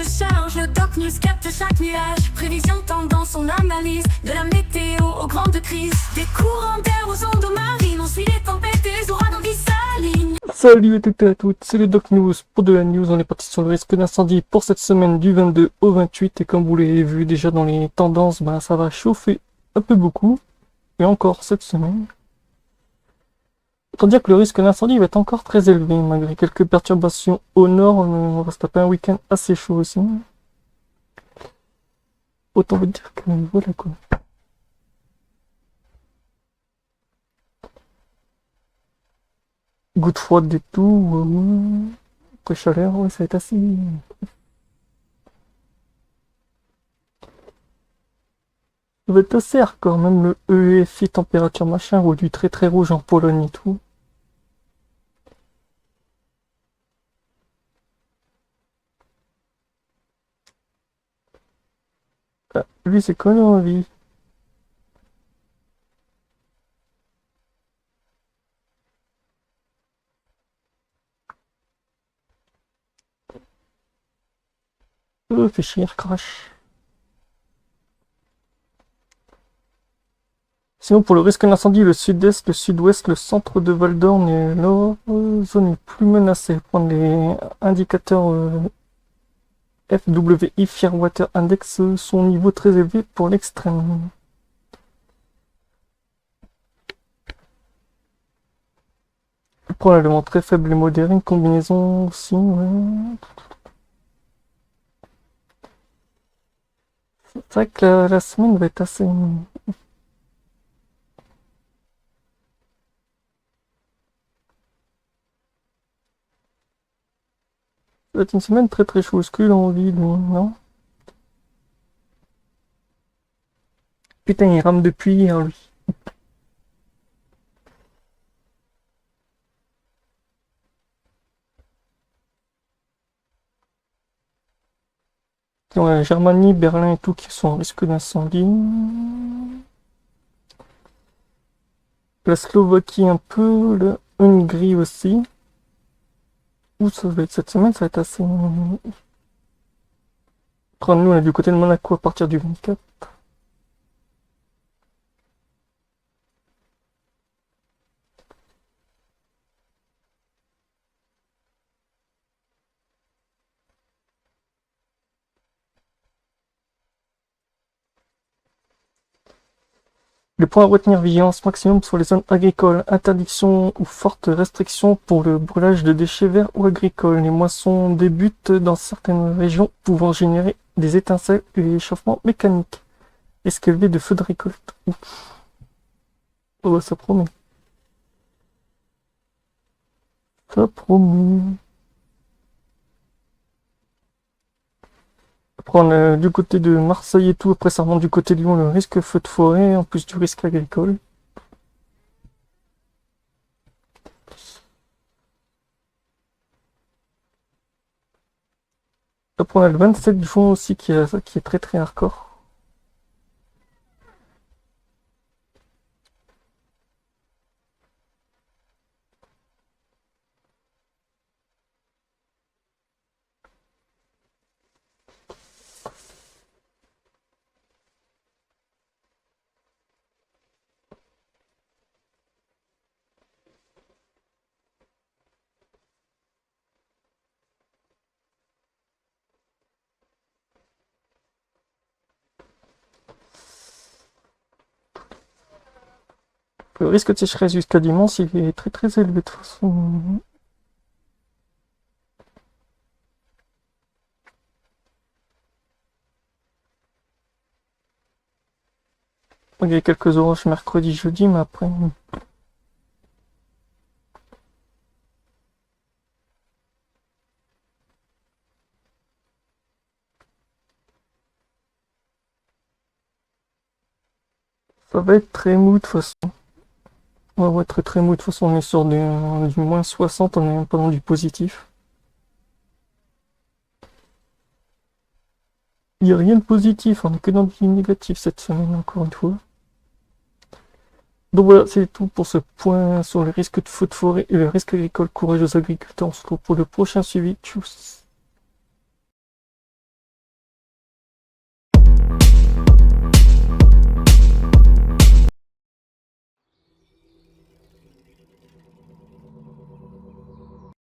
se charge, le Doc News capte chaque nuage. Prévision, tendance, on analyse. De la météo aux grandes crises. Des courants d'air aux ondes marines. On suit les tempêtes et les ouragans qui s'alignent. Salut à toutes et à toutes, c'est le Doc News. Pour de la news, on est parti sur le risque d'incendie pour cette semaine du 22 au 28. Et comme vous l'avez vu déjà dans les tendances, ça va chauffer un peu beaucoup. Et encore cette semaine. Autant dire que le risque d'incendie va être encore très élevé, malgré quelques perturbations au nord. On va se taper un week-end assez chaud aussi. Autant vous dire que voilà quoi. Goutte froide et tout. Après chaleur, ouais, ça va être assez. Ça va être assez hardcore, même le EEFI température machin, ou du très très rouge en Pologne et tout. Ah, lui c'est quoi l'envie? Fait chier, crash. Sinon, pour le risque d'incendie, le sud-est, le sud-ouest, le centre de Val d'Orne et la zone est plus menacée. Prendre les indicateurs FWI Firewater Index, son niveau très élevé pour l'extrême. Probablement très faible et modéré, une combinaison aussi, ouais. C'est vrai que la semaine va être assez. Ça va être une semaine très très chaude, que l'envie, lui, non? Putain, il rame depuis hier, lui. Ouais, Germanie, Berlin et tout qui sont en risque d'incendie. La Slovaquie un peu, la Hongrie aussi. Où ça va être cette semaine, ça va être assez. Nous, on est du côté de Monaco à partir du 24. Les points à retenir: vigilance maximum sur les zones agricoles, interdiction ou forte restriction pour le brûlage de déchets verts ou agricoles. Les moissons débutent dans certaines régions, pouvant générer des étincelles et des échauffements mécaniques. Risque élevé de feux de récolte. Ouf. Oh bah ça promet. Ça promet. Après on a du côté de Marseille et tout, après ça remonte du côté de Lyon, le risque feu de forêt, en plus du risque agricole. Après on a le 27 juin aussi qui est très très hardcore. Le risque de sécheresse jusqu'à dimanche, il est très très élevé de toute façon. Il y a quelques orages mercredi, jeudi, mais après. Ça va être très mou de toute façon. Ouais, très très mou. De toute façon, on est sur du moins 60, on est même pas dans du positif. Il n'y a rien de positif, on est que dans du négatif cette semaine, encore une fois. Donc voilà, c'est tout pour ce point sur les risques de feux de forêt et le risque agricole. Courage aux agriculteurs, on se retrouve pour le prochain suivi. Tchuss.